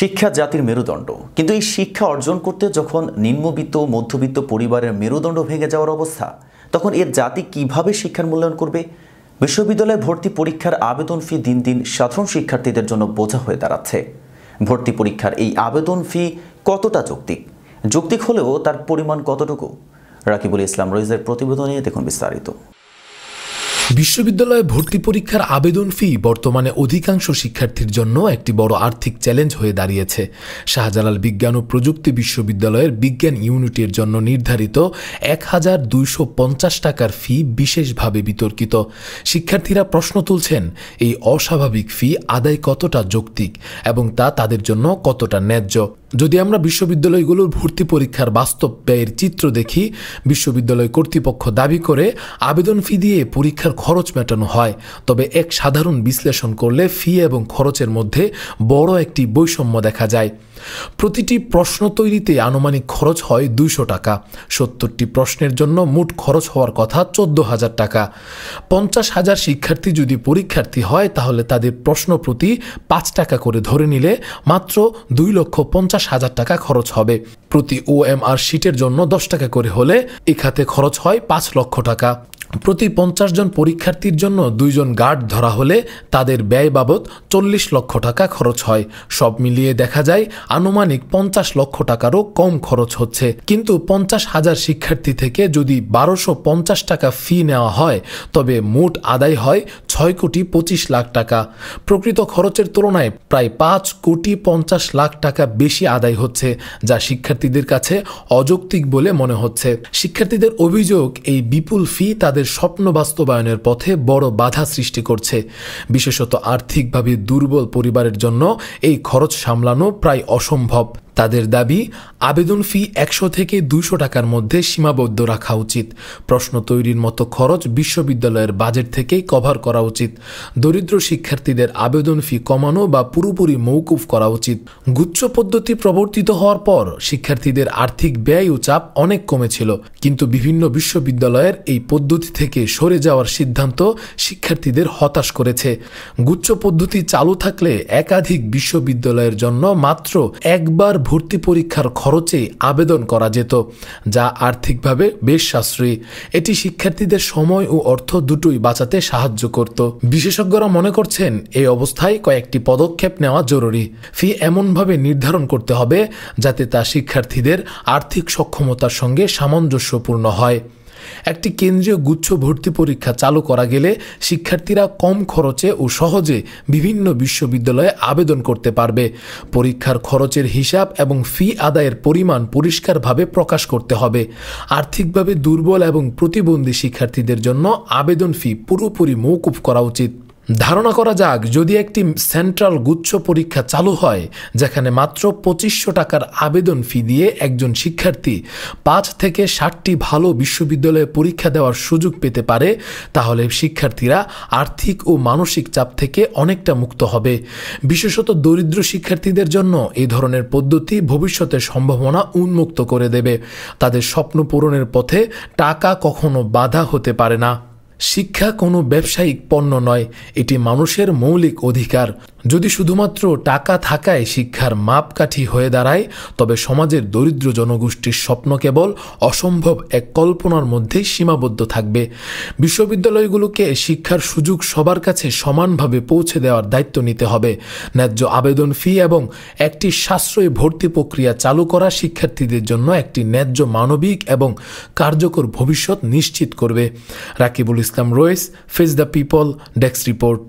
শিক্ষা জাতির মেরুদণ্ড, কিন্তু এই শিক্ষা অর্জন করতে যখন নিম্নবিত্ত মধ্যবিত্ত পরিবারের মেরুদণ্ড ভেঙে যাওয়ার অবস্থা, তখন এর জাতি কিভাবে শিক্ষার মূল্যায়ন করবে? বিশ্ববিদ্যালয়ে ভর্তি পরীক্ষার আবেদন ফি দিন দিন সাধারণ শিক্ষার্থীদের জন্য বোঝা হয়ে দাঁড়াচ্ছে। ভর্তি পরীক্ষার এই আবেদন ফি কতটা যৌক্তিক হলেও তার পরিমাণ কতটুকু? রাকিবুল ইসলাম রইজের প্রতিবেদনে দেখুন বিস্তারিত। বিশ্ববিদ্যালয়ে ভর্তি পরীক্ষার আবেদন ফি বর্তমানে অধিকাংশ শিক্ষার্থীর জন্য একটি বড় আর্থিক চ্যালেঞ্জ হয়ে দাঁড়িয়েছে। শাহজালাল বিজ্ঞান ও প্রযুক্তি বিশ্ববিদ্যালয়ের বিজ্ঞান ইউনিটের জন্য নির্ধারিত ১,২৫০ টাকার ফি বিশেষভাবে বিতর্কিত। শিক্ষার্থীরা প্রশ্ন তুলছেন, এই অস্বাভাবিক ফি আদায় কতটা যৌক্তিক এবং তা তাদের জন্য কতটা ন্যায্য। যদি আমরা বিশ্ববিদ্যালয়গুলোর ভর্তি পরীক্ষার বাস্তব ব্যয়ের চিত্র দেখি, বিশ্ববিদ্যালয় কর্তৃপক্ষ দাবি করে আবেদন ফি দিয়ে পরীক্ষার খরচ মেটানো হয়। তবে এক সাধারণ বিশ্লেষণ করলে ফি এবং খরচের মধ্যে বড় একটি বৈষম্য দেখা যায়। প্রতিটি প্রশ্ন তৈরিতে আনুমানিক খরচ হয় ২০০ টাকা। ৭০টি প্রশ্নের জন্য মোট খরচ হওয়ার কথা ১৪,০০০ টাকা। ৫০,০০০ শিক্ষার্থী যদি পরীক্ষার্থী হয়, তাহলে তাদের প্রশ্ন প্রতি ৫ টাকা করে ধরে নিলে মাত্র ২,৫০,০০০ টাকা খরচ হবে। প্রতি OMR শিটের জন্য ১০ টাকা করে হলে এ খাতে খরচ হয় ৫ লক্ষ টাকা। প্রতি ৫০ জন পরীক্ষার্থীর জন্য ২ জন গার্ড ধরা হলে তাদের ব্যয় বাবদ ৪০ লক্ষ টাকা খরচ হয়। সব মিলিয়ে দেখা যায় আনুমানিক ৫০ লক্ষ টাকারও কম খরচ হচ্ছে। কিন্তু ৫০,০০০ শিক্ষার্থী থেকে যদি ১,২৫০ টাকা ফি নেওয়া হয়, তবে মোট আদায় হয় ৬,২৫,০০,০০০ টাকা। প্রকৃত খরচের তুলনায় প্রায় ৫,৫০,০০,০০০ টাকা বেশি আদায় হচ্ছে, যা শিক্ষার্থীদের কাছে অযৌক্তিক বলে মনে হচ্ছে। শিক্ষার্থীদের অভিযোগ, এই বিপুল ফি তাদের স্বপ্ন বাস্তবায়নের পথে বড় বাধা সৃষ্টি করছে। বিশেষত আর্থিকভাবে দুর্বল পরিবারের জন্য এই খরচ সামলানো প্রায় অসম্ভব। তাদের দাবি, আবেদন ফি ১০০ থেকে ২০০ টাকার মধ্যে সীমাবদ্ধ রাখা উচিত। প্রশ্ন তৈরির মতো খরচ বিশ্ববিদ্যালয়ের বাজেট থেকেই কভার করা উচিত। দরিদ্র শিক্ষার্থীদের আবেদন ফি কমানো বা পুরোপুরি মৌকুফ করা উচিত। গুচ্ছ পদ্ধতি প্রবর্তিত হওয়ার পর শিক্ষার্থীদের আর্থিক ব্যয় ও চাপ অনেক কমেছিল, কিন্তু বিভিন্ন বিশ্ববিদ্যালয়ের এই পদ্ধতি থেকে সরে যাওয়ার সিদ্ধান্ত শিক্ষার্থীদের হতাশ করেছে। গুচ্ছ পদ্ধতি চালু থাকলে একাধিক বিশ্ববিদ্যালয়ের জন্য মাত্র একবার ভর্তি পরীক্ষার খরচে আবেদন করা যেত, যা আর্থিকভাবে বেশ সাশ্রয়ী। এটি শিক্ষার্থীদের সময় ও অর্থ দুটোই বাঁচাতে সাহায্য করত। বিশেষজ্ঞরা মনে করছেন, এই অবস্থায় কয়েকটি পদক্ষেপ নেওয়া জরুরি। ফি এমনভাবে নির্ধারণ করতে হবে যাতে তা শিক্ষার্থীদের আর্থিক সক্ষমতার সঙ্গে সামঞ্জস্যপূর্ণ হয়। একটি কেন্দ্রীয় গুচ্ছ ভর্তি পরীক্ষা চালু করা গেলে শিক্ষার্থীরা কম খরচে ও সহজে বিভিন্ন বিশ্ববিদ্যালয়ে আবেদন করতে পারবে। পরীক্ষার খরচের হিসাব এবং ফি আদায়ের পরিমাণ পরিষ্কারভাবে প্রকাশ করতে হবে। আর্থিকভাবে দুর্বল এবং প্রতিবন্ধী শিক্ষার্থীদের জন্য আবেদন ফি পুরোপুরি মৌকুফ করা উচিত। ধারণা করা যাক, যদি একটি সেন্ট্রাল গুচ্ছ পরীক্ষা চালু হয়, যেখানে মাত্র ২৫০০ টাকার আবেদন ফি দিয়ে একজন শিক্ষার্থী ৫ থেকে ৬০টি ভালো বিশ্ববিদ্যালয়ে পরীক্ষা দেওয়ার সুযোগ পেতে পারে, তাহলে শিক্ষার্থীরা আর্থিক ও মানসিক চাপ থেকে অনেকটা মুক্ত হবে। বিশেষত দরিদ্র শিক্ষার্থীদের জন্য এই ধরনের পদ্ধতি ভবিষ্যতের সম্ভাবনা উন্মুক্ত করে দেবে। তাদের স্বপ্ন পূরণের পথে টাকা কখনো বাধা হতে পারে না। শিক্ষা কোনো ব্যবসায়িক পণ্য নয়, এটি মানুষের মৌলিক অধিকার। যদি শুধুমাত্র টাকা থাকায় শিক্ষার মাপকাঠি হয়ে দাঁড়ায়, তবে সমাজের দরিদ্র জনগোষ্ঠীর স্বপ্ন কেবল অসম্ভব এক কল্পনার মধ্যেই সীমাবদ্ধ থাকবে। বিশ্ববিদ্যালয়গুলোকে শিক্ষার সুযোগ সবার কাছে সমানভাবে পৌঁছে দেওয়ার দায়িত্ব নিতে হবে। ন্যায্য আবেদন ফি এবং একটি সাশ্রয়ী ভর্তি প্রক্রিয়া চালু করা শিক্ষার্থীদের জন্য একটি ন্যায্য, মানবিক এবং কার্যকর ভবিষ্যৎ নিশ্চিত করবে। Rakibul Islam Roiz, face the people, desk report.